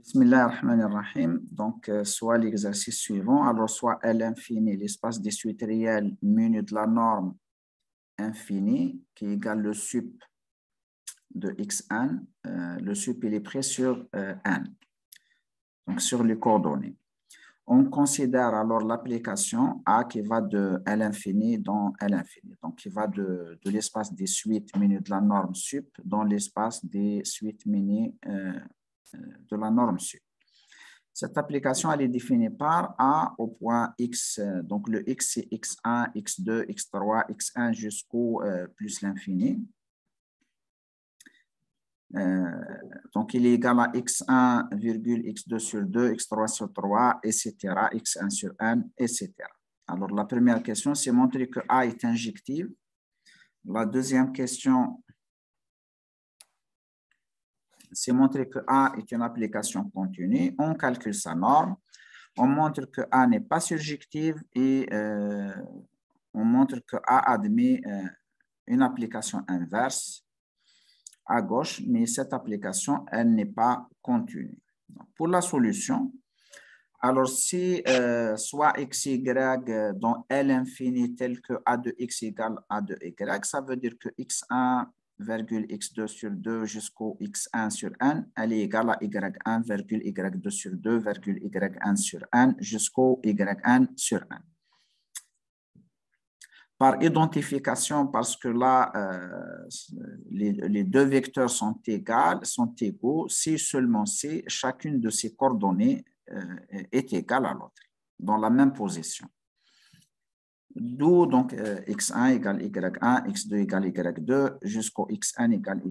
Bismillah ar-Rahman ar-Rahim. Donc, soit l'exercice suivant, alors soit L infini, l'espace des suites réelles muni de la norme infinie qui égale le sup de xn. Le sup, il est pris sur n, donc sur les coordonnées. On considère alors l'application A qui va de L infini dans L infini, donc qui va de l'espace des suites muni de la norme sup dans l'espace des suites muni de la norme sup. Cette application, elle est définie par A au point X. Donc, le X, c'est X1, X2, X3, Xn jusqu'au plus l'infini. Donc, il est égal à X1, X2 sur 2, X3 sur 3, etc., X1 sur n, etc. Alors, la première question, c'est montrer que A est injective. La deuxième question, c'est montrer que A est une application continue. On calcule sa norme. On montre que A n'est pas surjective et on montre que A admet une application inverse à gauche, mais cette application, elle n'est pas continue. Donc, pour la solution, alors si soit xy dans L infini tel que A de x égale A de y, ça veut dire que x1, x2 sur 2 jusqu'au x1 sur n, elle est égale à y1, y2 sur 2, y1 sur n jusqu'au yn sur n. Par identification, parce que là, les deux vecteurs sont égaux, si seulement si chacune de ces coordonnées est égale à l'autre, dans la même position. D'où donc x1 égale y1, x2 égale y2, jusqu'au xn égale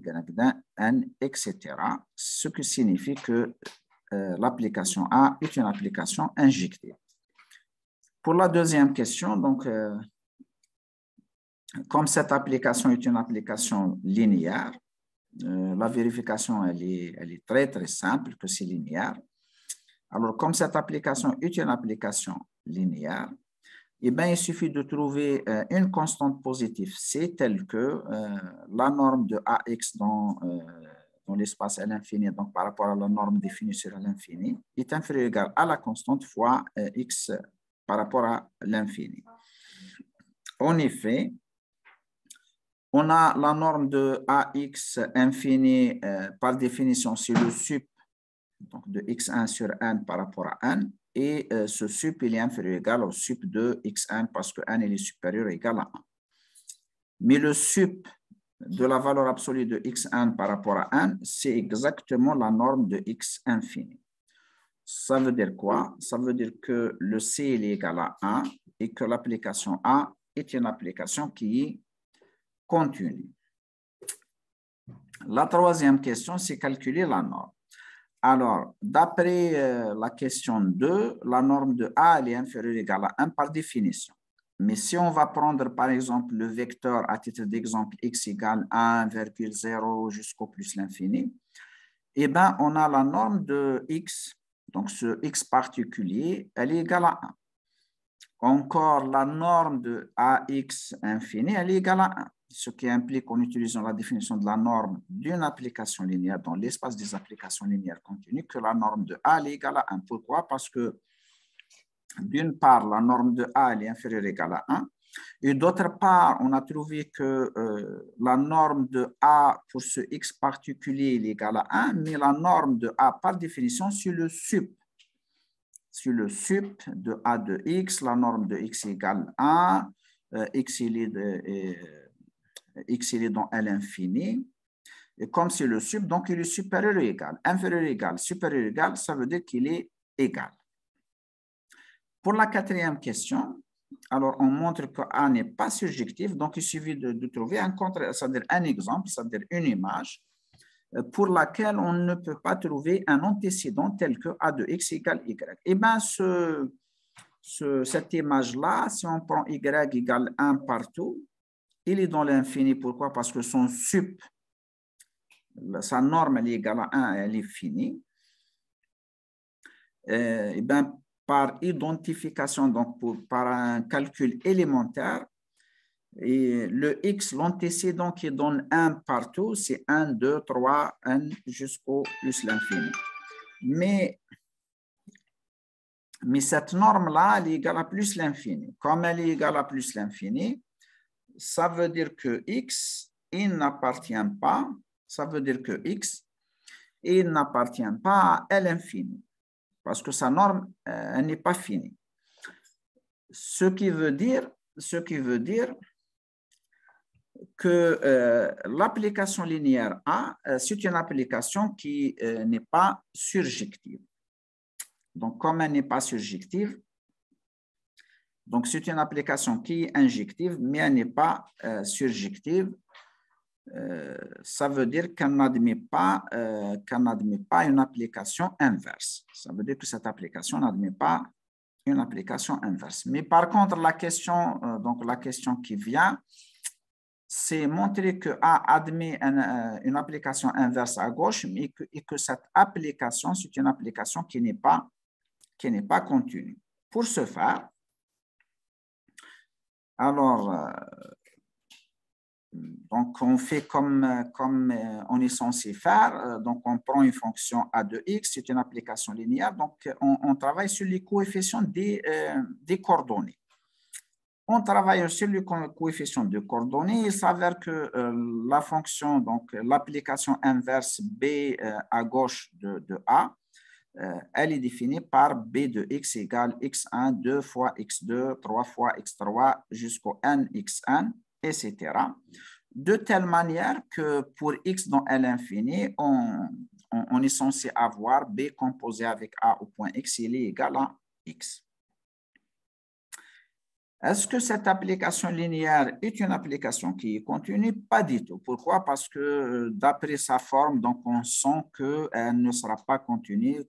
yn, etc. Ce qui signifie que l'application A est une application injective. Pour la deuxième question, donc, comme cette application est une application linéaire, la vérification elle est très très simple, que c'est linéaire. Alors, comme cette application est une application linéaire, eh bien, il suffit de trouver une constante positive C telle que la norme de AX dans l'espace L infini, donc par rapport à la norme définie sur L infini, est inférieure ou égale à la constante fois X par rapport à l'infini. En effet, on a la norme de AX infini, par définition, c'est le sup donc de x1 sur n par rapport à n. Et ce sup, il est inférieur ou égal au sup de xn parce que n il est supérieur ou égal à 1. Mais le sup de la valeur absolue de xn par rapport à n, c'est exactement la norme de x infini. Ça veut dire quoi? Ça veut dire que le c il est égal à 1 et que l'application A est une application qui est continue. La troisième question, c'est calculer la norme. Alors, d'après la question 2, la norme de A elle est inférieure ou égale à 1 par définition. Mais si on va prendre, par exemple, le vecteur à titre d'exemple x égale 1,0 jusqu'au plus l'infini, eh bien, on a la norme de x, donc ce x particulier, elle est égale à 1. Encore, la norme de AX infini, elle est égale à 1. Ce qui implique, en utilisant la définition de la norme d'une application linéaire dans l'espace des applications linéaires continues, que la norme de A est égale à 1. Pourquoi? Parce que, d'une part, la norme de A est inférieure ou égale à 1, et d'autre part, on a trouvé que la norme de A pour ce x particulier est égale à 1, mais la norme de A, par définition, c'est le sup. Sur le sup de A de x, la norme de x égale 1, x il est dans L infini, et comme c'est le sup, donc il est supérieur ou égal. Inférieur ou égal, supérieur ou égal, ça veut dire qu'il est égal. Pour la quatrième question, alors on montre que A n'est pas surjectif, donc il suffit de trouver un contre, c'est-à-dire un exemple, c'est-à-dire une image, pour laquelle on ne peut pas trouver un antécédent tel que A de x égale y. Eh bien, cette image-là, si on prend y égale 1 partout, il est dans l'infini. Pourquoi? Parce que son sup, sa norme, elle est égale à 1, elle est finie. Eh bien, par identification, donc par un calcul élémentaire, et le x, l'antécédent qui donne 1 partout, c'est 1, 2, 3, n jusqu'au plus l'infini. Mais cette norme-là, elle est égale à plus l'infini. Comme elle est égale à plus l'infini, ça veut dire que x, il n'appartient pas, ça veut dire que x, il n'appartient pas à l'infini, parce que sa norme, elle n'est pas finie. Ce qui veut dire que l'application linéaire A, c'est une application qui n'est pas surjective. Donc, comme elle n'est pas surjective, donc c'est une application qui est injective, mais elle n'est pas surjective. Ça veut dire qu'elle n'admet pas une application inverse. Ça veut dire que cette application n'admet pas une application inverse. Mais par contre, la question qui vient, c'est montrer que A admet une application inverse à gauche, mais et que cette application, c'est une application qui n'est pas continue. Pour ce faire, alors, donc on fait comme on est censé faire. Donc, on prend une fonction a de x, c'est une application linéaire. Donc, on travaille sur les coefficients des coordonnées. On travaille sur le coefficient de coordonnées. Il s'avère que la fonction, donc l'application inverse B à gauche de A, elle est définie par B de x égale x1, 2 fois x2, 3 fois x3 jusqu'au n xn, etc. De telle manière que pour x dans L infini, on est censé avoir B composé avec A au point x, il est égal à x. Est-ce que cette application linéaire est une application qui est continue? Pas du tout. Pourquoi? Parce que d'après sa forme, donc on sent qu'elle ne sera pas continue.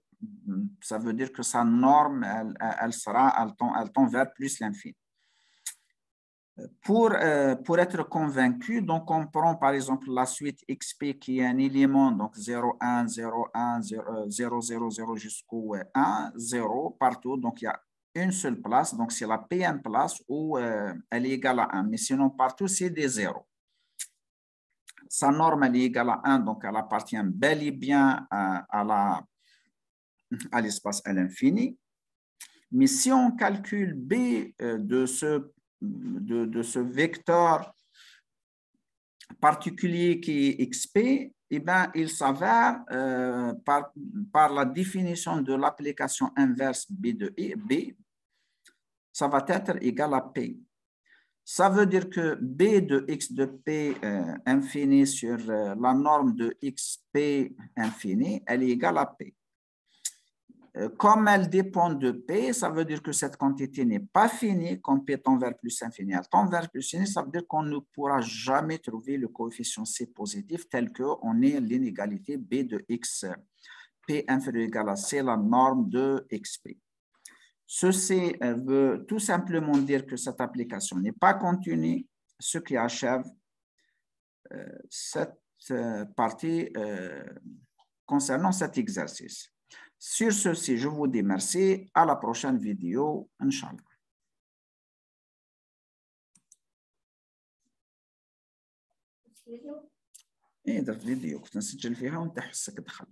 Ça veut dire que sa norme, elle tend vers plus l'infini. Pour être convaincu, donc on prend par exemple la suite XP qui est un élément, donc 0, 1, 0, 1, 0, 0, 0, 0 jusqu'au 1, 0 partout. Donc il y a une seule place, donc c'est la Pn place où elle est égale à 1, mais sinon partout c'est des zéros. Sa norme elle est égale à 1, donc elle appartient bel et bien à l'espace L infini. Mais si on calcule B de ce vecteur particulier qui est XP, eh bien, il s'avère par la définition de l'application inverse B de B, ça va être égal à P. Ça veut dire que B de x de P infini sur la norme de XP infini, elle est égale à P. Comme elle dépend de P, ça veut dire que cette quantité n'est pas finie, comme P tend vers plus infini. Elle tend vers plus infini, ça veut dire qu'on ne pourra jamais trouver le coefficient C positif tel qu'on ait l'inégalité B de x, P inférieur ou égal à C, la norme de XP. Ceci veut tout simplement dire que cette application n'est pas continue, ce qui achève cette partie concernant cet exercice. Sur ceci, je vous dis merci. À la prochaine vidéo, Inch'Allah. ايه درت فيديو كنت نسجل فيها وانت حسك دخل.